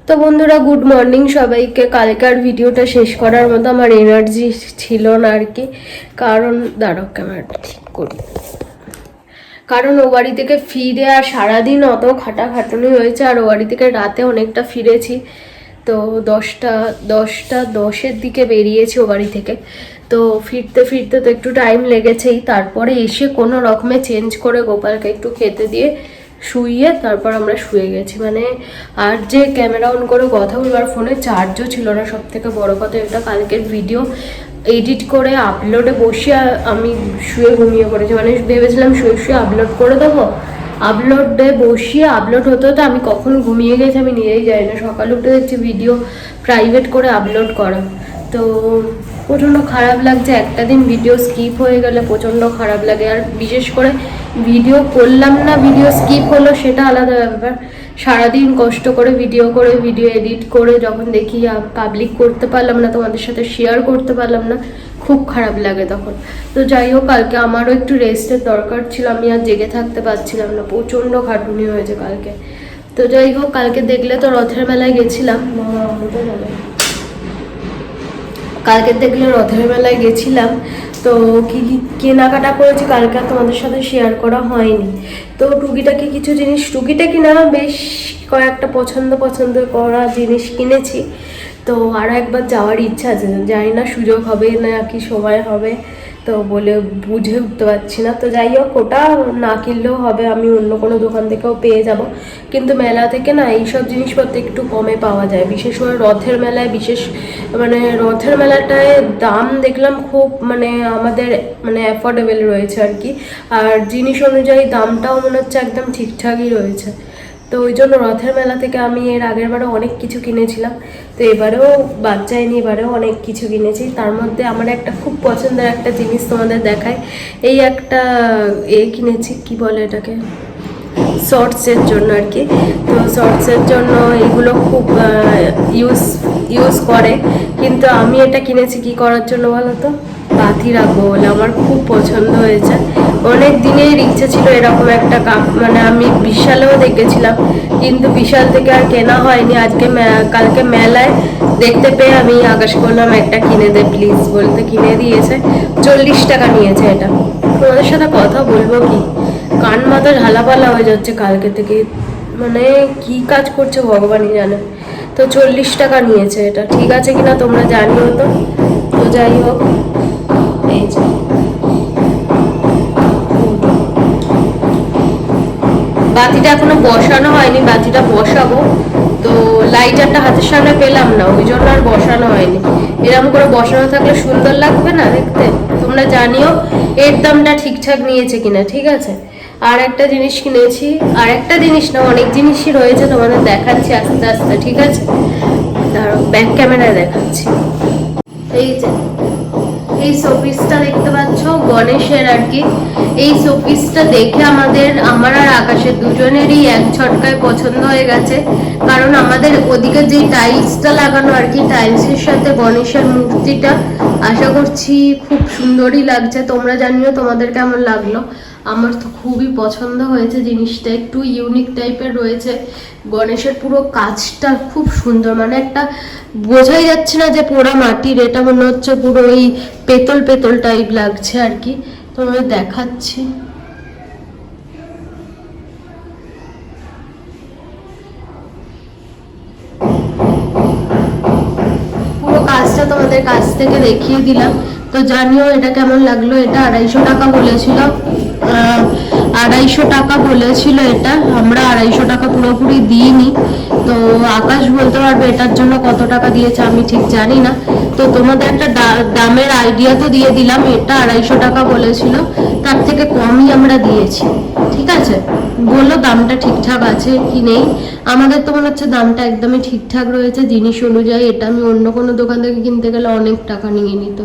তো বন্ধুরা good morning সবাইকে। কালকার ভিডিওটা শেষ করার মতো আমার এনার্জি ছিল না আর কি, কারণ দাঁড়াও ক্যামেরাটা ঠিক করি। কারণ ও বাড়ি থেকে ফিরে আর সারাদিন অত খাটাখাটুনি হয়েছে, আর ও বাড়ি থেকে রাতে অনেকটা ফিরেছি। তো 10:10 দিকে বেরিয়েছি ও বাড়ি থেকে। তো ফিরতে ফিরতে তো একটু টাইম লেগেছেই। তারপরে এসে কোনো রকমে চেঞ্জ করে গোপালকে একটু খেতে দিয়ে শুইয়ে তারপর আমরা শুয়ে গেছি। মানে আর যে ক্যামেরা অন করে কথা বলবার ফোনে চার্জও ছিল না। সব থেকে বড় কথা এটা, কালকের ভিডিও এডিট করে আপলোডে বসিয়ে আমি শুয়ে ঘুমিয়ে পড়েছি। মানে ভেবেছিলাম শুয়ে শুয়ে আপলোড করে দেবো, আপলোডে বসিয়ে আপলোড হতে হতে আমি কখন ঘুমিয়ে গেছি আমি নিজেই জানি না। সকালে উঠে দেখছি ভিডিও প্রাইভেট করে আপলোড করা। তো প্রচণ্ড খারাপ লাগছে, একটা দিন ভিডিও স্কিপ হয়ে গেলে প্রচণ্ড খারাপ লাগে। আর বিশেষ করে ভিডিও করলাম না, ভিডিও স্কিপ হলো সেটা আলাদা ব্যাপার। সারাদিন কষ্ট করে ভিডিও এডিট করে যখন দেখি পাবলিক করতে পারলাম না, তোমাদের সাথে শেয়ার করতে পারলাম না, খুব খারাপ লাগে তখন। তো যাই হোক, কালকে আমারও একটু রেস্টের দরকার ছিল, আমি আর জেগে থাকতে পারছিলাম না, প্রচণ্ড খাটুনি হয়েছে কালকে। তো যাই হোক, কালকে দেখলে তো রথের মেলায় গেছিলাম। কালকে দেখলে রথের মেলায় গেছিলাম। তো কি কি কেনাকাটা করেছি কালকে আর তোমাদের সাথে শেয়ার করা হয়নি। তো টুকিটাকি কিছু জিনিস, টুকিটাকি না, বেশ কয়েকটা পছন্দ করা জিনিস কিনেছি। তো আরও একবার যাওয়ার ইচ্ছা আছে, জানি না সুযোগ হবে না কি সময় হবে, তো বলে বুঝে উঠতে পারছি না। তো যাই হোক, ওটা না কিনলেও হবে, আমি অন্য কোনো দোকান থেকেও পেয়ে যাব। কিন্তু মেলা থেকে না এইসব জিনিসপত্র একটু কমে পাওয়া যায়, বিশেষ করে রথের মেলায়। মানে রথের মেলাটায় দাম দেখলাম খুব, মানে আমাদের মানে অ্যাফোর্ডেবল রয়েছে আর কি। আর জিনিস অনুযায়ী দামটাও মনে হচ্ছে একদম ঠিকঠাকই রয়েছে। তো ওই জন্য রথের মেলা থেকে আমি এর আগের বারে অনেক কিছু কিনেছিলাম। তো এবারেও বাদ যায়নি, এবারেও অনেক কিছু কিনেছি। তার মধ্যে আমার একটা খুব পছন্দের একটা জিনিস তোমাদের দেখায়। এই একটা কিনেছি, কি বলে এটাকে, শর্টসের জন্য আর কি। তো শর্টসের জন্য এইগুলো খুব ইউজ করে। কিন্তু আমি এটা কিনেছি কি করার জন্য বলো তো, বাতি রাখবো বলে। আমার খুব পছন্দ হয়েছে, অনেক দিনের ইচ্ছে ছিল এরকম একটা কাপ। মানে আমি বিশালেও দেখেছিলাম, কিন্তু বিশাল থেকে আর কেনা হয়নি। কালকে মেলায় দেখতে পেয়ে আমি আকাশ করলাম একটা কিনে দে প্লিজ, বলতে কিনে দিয়েছে। 40 টাকা নিয়েছে এটা। তোমাদের সাথে কথা বলবো কি, কান মাথা ঝালাপালা হয়ে যাচ্ছে কালকে থেকে, মানে কি কাজ করছে ভগবানই জানে। তো 40 টাকা নিয়েছে এটা, ঠিক আছে কিনা তোমরা জানিও তো। তো যাই হোক, এই যে বাতিটা এখনো বসানো হয়নি, বাতিটা বসাবো। তো লাইটারটা হাতের সামনে পেলাম না, ওই জন্য আর বসানো হয়নি। এরকম করে বসানো থাকলে সুন্দর লাগবে না দেখতে। তোমরা জানিও এর দামটা ঠিকঠাক নিয়েছে কিনা, ঠিক আছে। আর একটা জিনিস কিনেছি, আর একটা জিনিস না, অনেক জিনিসই রয়েছে, তোমাদের দেখাচ্ছি আস্তে আস্তে, ঠিক আছে। দাঁড়াও, ব্যাক ক্যামেরায় দেখাচ্ছি। এই যে এই শোপিসটা দেখতে পাচ্ছ, গণেশের আর কি। এই শোপিসটা দেখে আমার আর আকাশের দুজনেরই এক ছটকায় পছন্দ হয়ে গেছে। কারণ আমাদের ওদিকে যে টাইলসটা লাগানো আর কি, টাইলসের সাথে গণেশের মূর্তিটা আশা করছি খুব সুন্দরই লাগছে। তোমরা জানিও তোমাদের কেমন লাগলো। আমার তো খুবই পছন্দ হয়েছে জিনিসটা, একটু ইউনিক টাইপের রয়েছে। গণেশের পুরো কাজটা খুব সুন্দর, মানে একটা বোঝাই যাচ্ছে না যে পোড়া মাটির, এটা মনে হচ্ছে পুরো ওই পেতল টাইপ লাগছে আর কি। তোমাদের দেখাচ্ছি। পুরো কাজটা তোমাদের কাছ থেকে দেখিয়ে দিলাম। তো জানিও এটা কেমন লাগলো। এটা 250 টাকা বলেছিল, 250 টাকা বলেছিল এটা। আমরা 250 টাকা পুরোপুরি দিইনি। তো আকাশ বলতে পারবে এটার জন্য কত টাকা দিয়েছে, আমি ঠিক জানি না। তো তোমাদের একটা দামের আইডিয়া তো দিয়ে দিলাম। এটা 250 টাকা বলেছিল, তার থেকে কমই আমরা দিয়েছি, ঠিক আছে। বললো দামটা ঠিকঠাক আছে কি নেই। আমাদের তো মনে হচ্ছে দামটা একদমই ঠিকঠাক রয়েছে জিনিস অনুযায়ী। এটা আমি অন্য কোনো দোকান থেকে কিনতে গেলে অনেক টাকা নিয়ে নিত।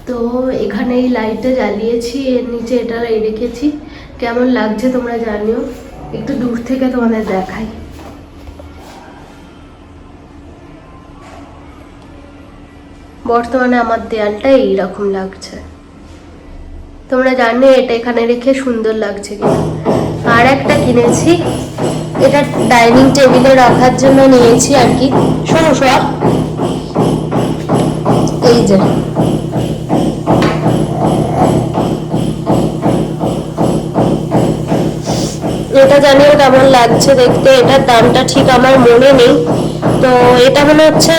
তো এখানে এই লাইটটা জ্বালিয়েছি, এর নিচে এটা রেখেছি। কেমন লাগছে তোমরা জানিও, একটু দূর থেকে তোমাদের দেখাই। বর্তমানে আমার দেয়ালটা এইরকম লাগছে, তোমরা জানো এটা এখানে রেখে সুন্দর লাগছে কিনা। আর একটা কিনেছি, এটা ডাইনিং টেবিলে রাখার জন্য নিয়েছি আর কি। শোনো সব, এই যে এটা জানিও কেমন লাগছে দেখতে। এটার দামটা ঠিক আমার মনে নেই, তো এটা মনে হচ্ছে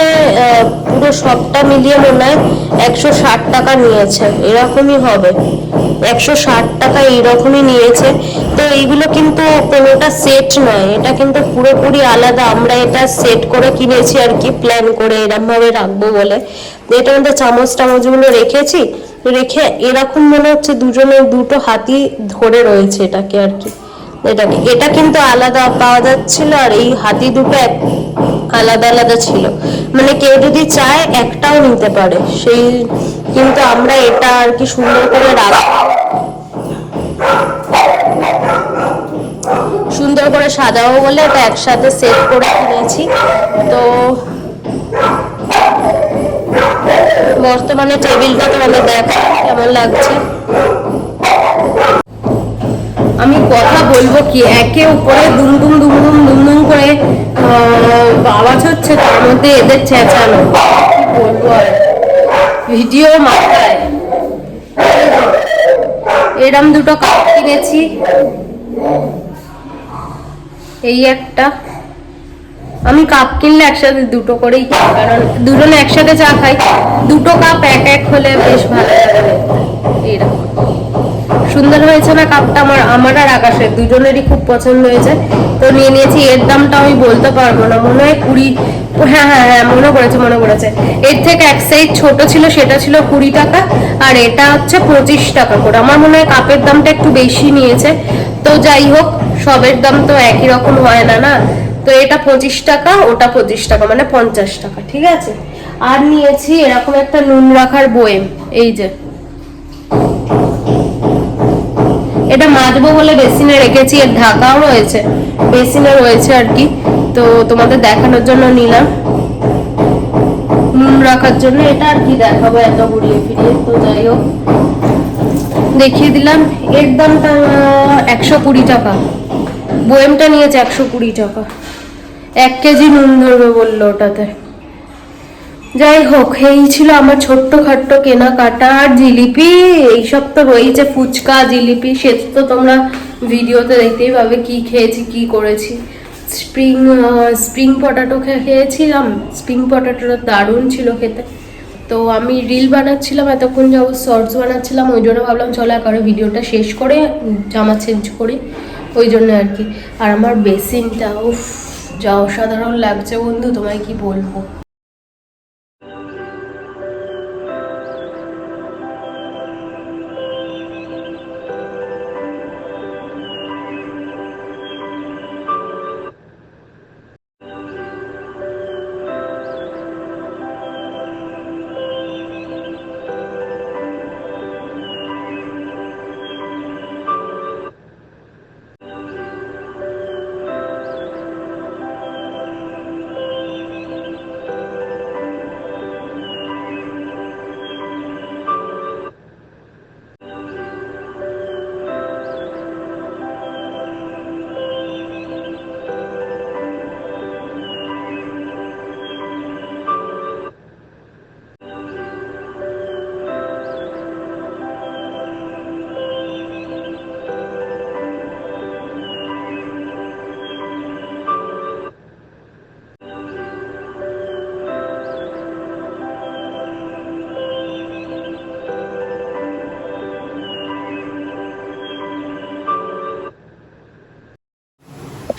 পুরো সবটা মিলিয়ে মনে হয় 160 টাকা নিয়েছে, এরকমই হবে, 160 টাকা এইরকমই নিয়েছে। তো এইগুলো কিন্তু কোনোটা সেট নয়, এটা কিন্তু পুরোপুরি আলাদা। আমরা এটা সেট করে কিনেছি আর কি, প্ল্যান করে এরকম ভাবে রাখবো বলে। এটার মধ্যে চামচ টামচগুলো রেখেছি, রেখে এরকম মনে হচ্ছে দুজনের দুটো হাতি ধরে রয়েছে এটাকে আর কি। এটাকে এটা কিন্তু আলাদা পাওয়া যাচ্ছিল, আর এই হাতি দুটো আলাদা আলাদা ছিল, মানে কেউ যদি চায় একটাও নিতে পারে সেই। কিন্তু আমরা এটা আর কি সুন্দর করে সুন্দর করে সাজাবো বলে এটা একসাথে সেট করে কিনেছি। তো বর্তমানে টেবিলটা তোমাদের দেখা কেমন লাগছে। আমি কথা বলবো কি, একে উপরে দুমদুম দুমদুম দুমদুম করে আওয়াজ হচ্ছে, তার মধ্যে এদের চেঁচানো, কি বলবো আর, ভিডিও মাথায়। এরম দুটো কাপ কিনেছি, এই একটা। আমি কাপ কিনলে একসাথে দুটো করেই কিনি, কারণ দুজনে একসাথে চা খাই, দুটো কাপ এক এক হলে বেশ ভালো লাগে। এইরকম সুন্দর হয়েছে না কাপটা, আমার আর আকাশের দুজনেরই খুব পছন্দ হয়েছে, তো নিয়ে নিয়েছি। এর দামটা আমি বলতে পারবো না, মনে হয় 20, হ্যাঁ হ্যাঁ হ্যাঁ মনে পড়েছে। এর থেকে এক সাইজ ছোট ছিল, সেটা ছিল 20 টাকা, আর এটা হচ্ছে 25 টাকা করে। আমার মনে হয় কাপের দামটা একটু বেশি নিয়েছে, তো যাই হোক, সবের দাম তো একই রকম হয় না, না? তো এটা 25 টাকা, ওটা 25 টাকা, মানে 50 টাকা, ঠিক আছে। আর নিয়েছি এরকম একটা নুন রাখার বয়েম, এই যে এটা মাজবো বলে বেসিনে রেখেছি, এর ঢাকাও রয়েছে, বেসিনে রয়েছে আর কি। তো তোমাদের দেখানোর জন্য নিলাম, নুন রাখার জন্য। এটা আর কি দেখাবো এত ঘুরিয়ে ফিরিয়ে, তো যাই হোক দেখিয়ে দিলাম। এর দামটা 120 টাকা, বয়েমটা নিয়েছে 120 টাকা। 1 কেজি নুন ধরবে বললো ওটাতে। যাই হোক, এই ছিল আমার ছোট্ট খাট্ট কেনাকাটা। আর জিলিপি এইসব তো রয়েছে, ফুচকা জিলিপি, সে তো তোমরা ভিডিওতে দেখতেই পাবে কি খেয়েছি কি করেছি। স্প্রিং পটাটো খেয়েছিলাম, স্প্রিং পটাটোটা দারুণ ছিল খেতে। তো আমি রিল বানাচ্ছিলাম এতক্ষণ যাবো, শর্টস বানাচ্ছিলাম, ওই জন্য ভাবলাম চলো একবারে ভিডিওটা শেষ করে জামা চেঞ্জ করি, ওই জন্য আর কি। আর আমার বেসিনটা উফ যা অসাধারণ লাগছে বন্ধু, তোমায় কি বলবো।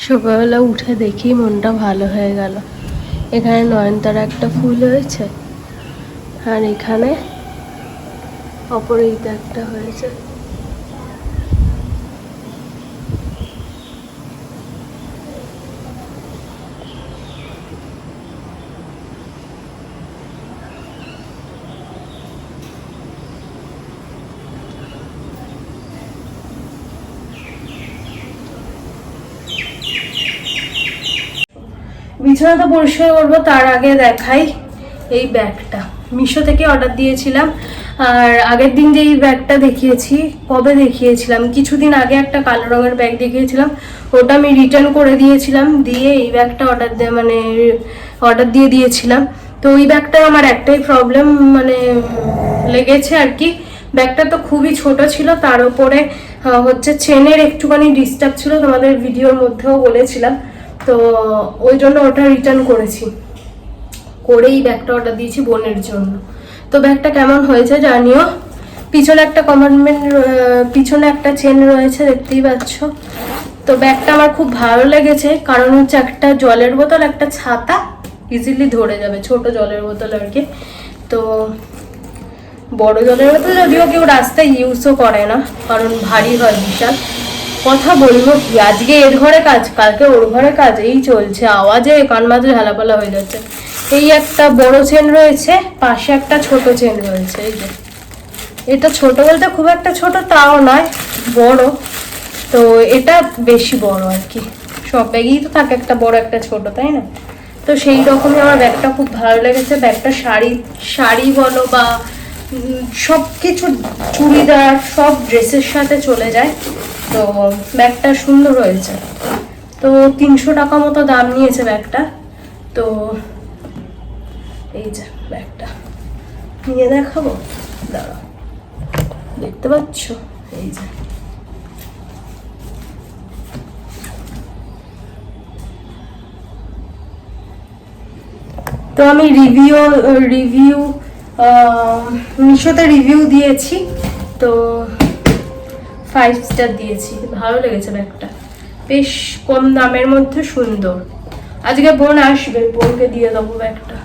সকালবেলা উঠে দেখি মনটা ভালো হয়ে গেল। এখানে নয়নতারা একটা ফুল হয়েছে, আর এখানে অপরাজিতা একটা হয়েছে। বিছানাটা পরিষ্কার করবো তার আগে দেখাই এই ব্যাগটা, মিশো থেকে অর্ডার দিয়েছিলাম। আর আগের দিন যে এই ব্যাগটা দেখিয়েছি, কবে দেখিয়েছিলাম, কিছুদিন আগে একটা কালো রঙের ব্যাগ দেখিয়েছিলাম, ওটা আমি রিটার্ন করে দিয়েছিলাম, দিয়ে এই ব্যাগটা অর্ডার দিয়ে দিয়েছিলাম। তো ওই ব্যাগটা আমার একটাই প্রবলেম মানে লেগেছে আর কি, ব্যাগটা তো খুবই ছোট ছিল, তার উপরে হচ্ছে চেনের একটুখানি ডিস্টার্ব ছিল, তোমাদের ভিডিওর মধ্যেও বলেছিলাম। তো ওই জন্য ওটা রিটার্ন করেছি, করেই ব্যাগটা অর্ডার দিয়েছি বোনের জন্য। তো ব্যাগটা কেমন হয়েছে জানিও। পিছনে একটা কম্পার্টমেন্ট, পিছনে একটা চেন রয়েছে দেখতেই পাচ্ছ। তো ব্যাগটা আমার খুব ভালো লেগেছে, কারণ হচ্ছে একটা জলের বোতল, একটা ছাতা ইজিলি ধরে যাবে, ছোট জলের বোতল আর কি। তো বড় জলের বোতল যদিও কেউ রাস্তায় ইউজও করে না, কারণ ভারী হয় বিশাল। কথা বলবো কি, আজকে এর ঘরে কাজ, কালকে ওর ঘরে কাজ, এই চলছে, আওয়াজে কান মাঝে ঝালাপালা হয়ে যাচ্ছে। এই একটা বড় চেন রয়েছে, পাশে একটা ছোট চেন রয়েছে, এই যে এটা ছোট বলতে খুব একটা ছোট তাও নয়, বড়। তো এটা বেশি বড় আর কি, সব ব্যাগেই তো থাকে একটা বড় একটা ছোট, তাই না? তো সেই রকমই আমার ব্যাগটা খুব ভালো লেগেছে। ব্যাগটা শাড়ি বলো বা সব কিছু, চুড়িদার সব ড্রেসের সাথে চলে যায়। তো ব্যাগটা সুন্দর হয়েছে। তো 300 টাকা মতো দাম নিয়েছে ব্যাগটা। তো এই যে ব্যাগটা নিয়ে দেখাবো, দাঁড়াও, দেখতে পাচ্ছ, এই যে তো আমি রিভিউ মিশোতে রিভিউ দিয়েছি, তো 5 স্টার দিয়েছি, ভালো লেগেছে ব্যাগটা, বেশ কম দামের মধ্যে সুন্দর। আজকে বোন আসবে, বোনকে দিয়ে দেবো ব্যাগটা।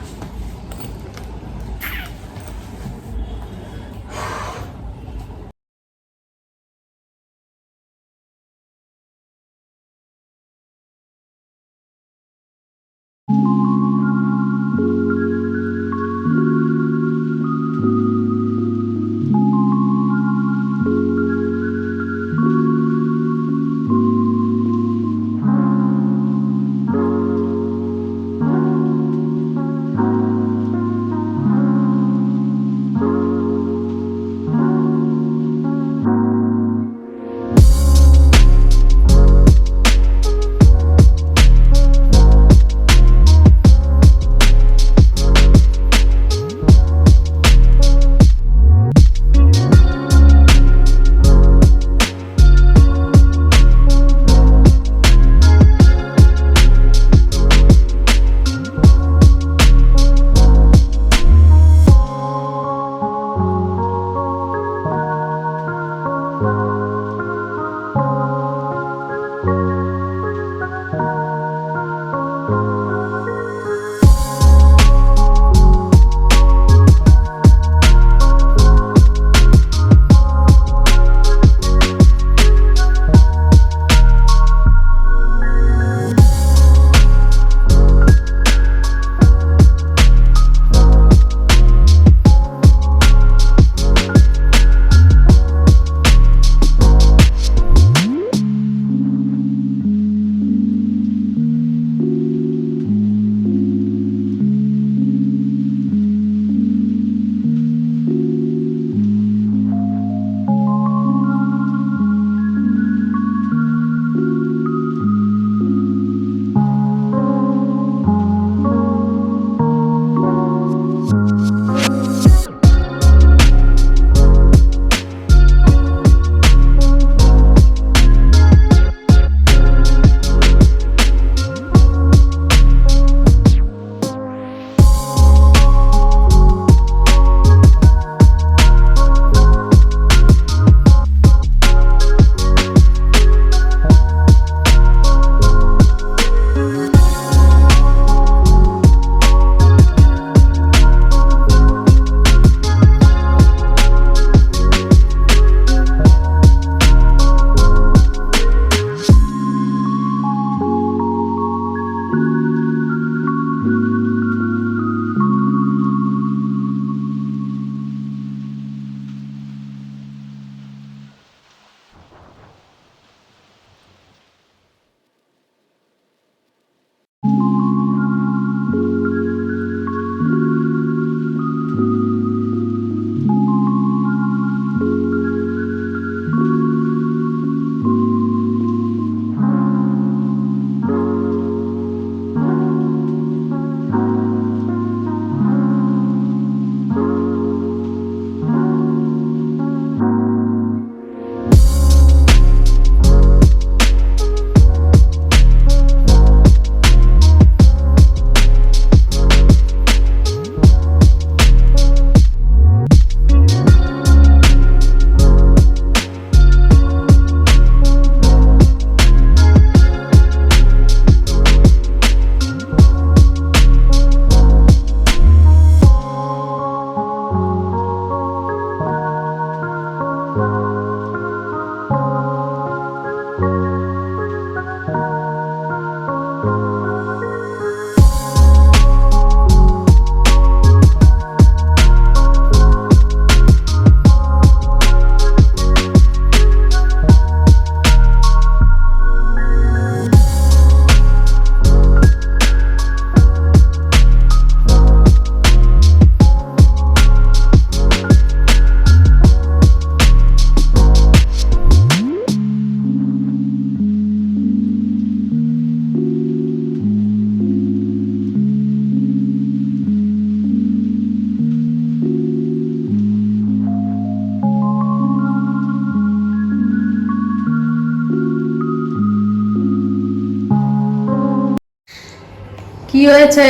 কি হয়েছে?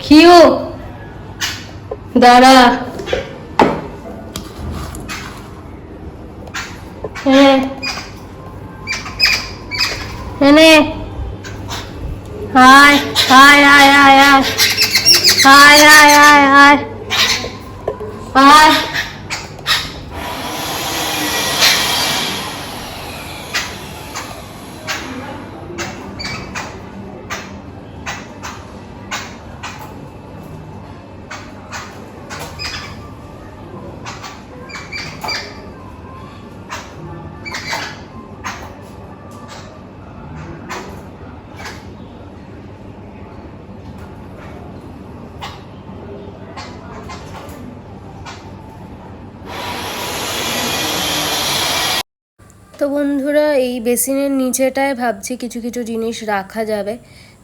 খিউ দাঁড়া। হ্যাঁ এনে হায় হায় হায় হায় হায় হায় হায় হায় হায় হায়। তো বন্ধুরা, এই বেসিনের নিচেটায় ভাবছি কিছু কিছু জিনিস রাখা যাবে।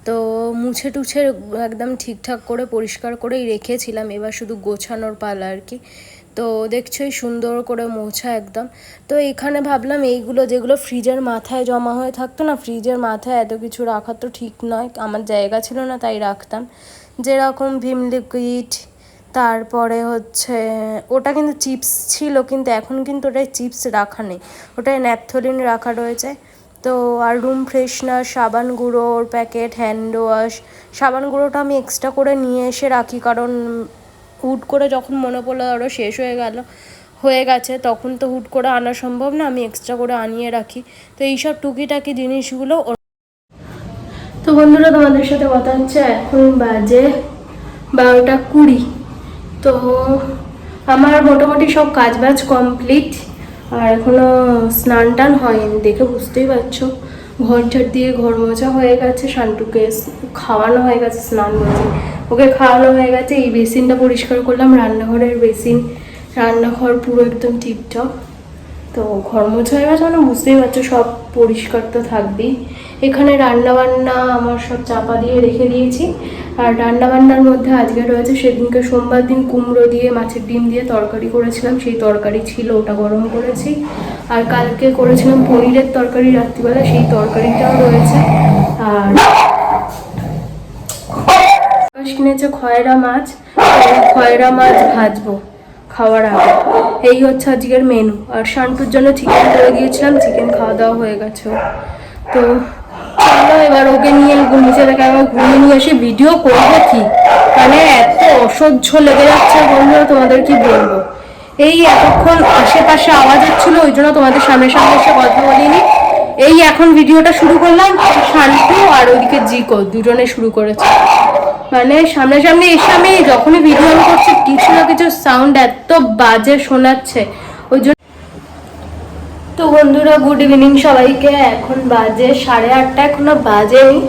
তো মুছে টুছে একদম ঠিকঠাক করে পরিষ্কার করেই রেখেছিলাম, এবার শুধু গোছানোর পালা আর কি। তো দেখছোই সুন্দর করে মোছা একদম। তো এখানে ভাবলাম এইগুলো যেগুলো ফ্রিজের মাথায় জমা হয়ে থাকতো না, ফ্রিজের মাথায় এত কিছু রাখা তো ঠিক নয়, আমার জায়গা ছিল না তাই রাখতাম। যেরকম ভিম লিকুইড, তারপরে হচ্ছে ওটা কিন্তু চিপস ছিল, কিন্তু এখন কিন্তু ওটায় চিপস রাখা নেই, ওটায় ন্যাপথলিন রাখা রয়েছে। তো আর রুম ফ্রেশনার, সাবান গুঁড়োর প্যাকেট, হ্যান্ড ওয়াশ। সাবান গুঁড়োটা আমি এক্সট্রা করে নিয়ে এসে রাখি, কারণ হুট করে যখন মনে পড়লো আরও শেষ হয়ে গেছে তখন তো হুট করে আনা সম্ভব না, আমি এক্সট্রা করে আনিয়ে রাখি। তো এইসব টুকিটাকি জিনিসগুলো। তো বন্ধুরা, তোমাদের সাথে কথা হচ্ছে, এখন বাজে 12:20। তো আমার মোটামুটি সব কাজবাজ কমপ্লিট, আর এখনও স্নান টান হয়নি, দেখে বুঝতেই পারছো। ঘর ঝাড় দিয়ে ঘর মোছা হয়ে গেছে, শান্টুকে খাওয়ানো হয়ে গেছে, স্নান বলছি, ওকে খাওয়ানো হয়ে গেছে। এই বেসিনটা পরিষ্কার করলাম, রান্নাঘরের বেসিন, রান্নাঘর পুরো একদম টিপটপ। তো ঘর মোছা হয়ে গেছে মানে বুঝতেই পারছো, সব পরিষ্কার তো থাকবেই। এখানে রান্নাবান্না আমার সব চাপা দিয়ে রেখে দিয়েছি। আর রান্নাবান্নার মধ্যে আজকে রয়েছে, সেদিনকে সোমবার দিন কুমড়ো দিয়ে মাছের ডিম দিয়ে তরকারি করেছিলাম, সেই তরকারি ছিল, ওটা গরম করেছি। আর কালকে করেছিলাম পনিরের তরকারি রাত্রিবেলা, সেই তরকারিটাও রয়েছে। আর কিনেছে খয়রা মাছ, খয়রা মাছ ভাজবো খাওয়ার আগে। এই হচ্ছে আজকের মেনু। আর শান্তুর জন্য চিকেন করে দিয়েছিলাম, চিকেন খাওয়া দাওয়া হয়ে গেছে। তো চলো এবার ওকে নিয়ে নিচে থেকে আবার ঘুরিয়ে নিয়ে এসে ভিডিও করবো কি, মানে এত অসহ্য লেগে যাচ্ছে বন্ধুরা, তোমাদের কি বলবো। এই এতক্ষণ আশেপাশে আওয়াজ হচ্ছিল, ওই জন্য তোমাদের সামনে সামনে এসে কথা বলিনি। এই এখন ভিডিওটা শুরু করলাম, শান্তু আর ওইদিকে জিকো দুজনে শুরু করেছে। মানে সামনে সামনে এসে আমি যখনই ভিডিও অন করছি কিছু না কিছু সাউন্ড এত বাজে শোনাচ্ছে, ওই জন্য। তো বন্ধুরা, গুড ইভিনিং সবাইকে। এখন বাজে 8:30, এখনো বাজেনি।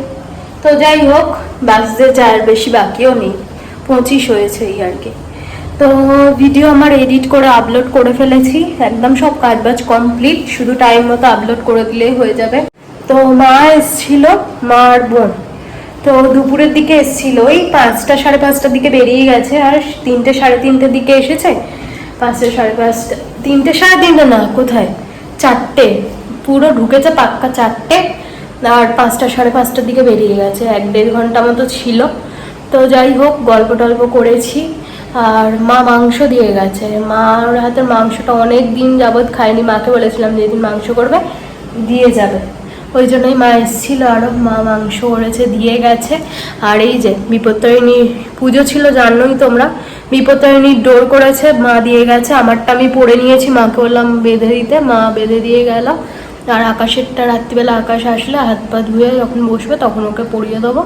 তো যাই হোক, বাজতে যার বেশি বাকিও নেই, 25 হয়েছে এই আর কি। তো ভিডিও আমার এডিট করে আপলোড করে ফেলেছি, একদম সব কাজবাজ কমপ্লিট, শুধু টাইম মতো আপলোড করে দিলেই হয়ে যাবে। তো মা এসছিল, মা আর বোন। তো দুপুরের দিকে এসছিল, ওই 5টা সাড়ে 5টার দিকে বেরিয়ে গেছে, আর 3টে সাড়ে 3টের দিকে এসেছে। 5টে সাড়ে 5টা, 3টে সাড়ে 3টে না, কোথায় 4টে, পুরো ঢুকেছে পাক্কা 4টে। আর 5টা সাড়ে 5টার দিকে বেরিয়ে গেছে, 1-1.5 ঘন্টা মতো ছিল। তো যাই হোক, গল্প টল্প করেছি। আর মা মাংস দিয়ে গেছে, মার হাতের মাংসটা অনেক দিন যাবৎ খাইনি, মাকে বলেছিলাম যেদিন মাংস করবে দিয়ে যাবে, ওই জন্যই মা এসেছিল, আরও মা মাংস করেছে দিয়ে গেছে। আর এই যে বিপত্তারিণী পুজো ছিল, জানোই তোমরা, বিপত্তারিণীর ডোর করেছে, মা দিয়ে গেছে। আমারটা আমি পরে নিয়েছি, মাকে বললাম বেঁধে দিতে, মা বেঁধে দিয়ে গেল। আর আকাশেরটা রাত্রিবেলা আকাশ আসলে হাত পা ধুয়ে যখন বসবে তখন ওকে পরিয়ে দেবো।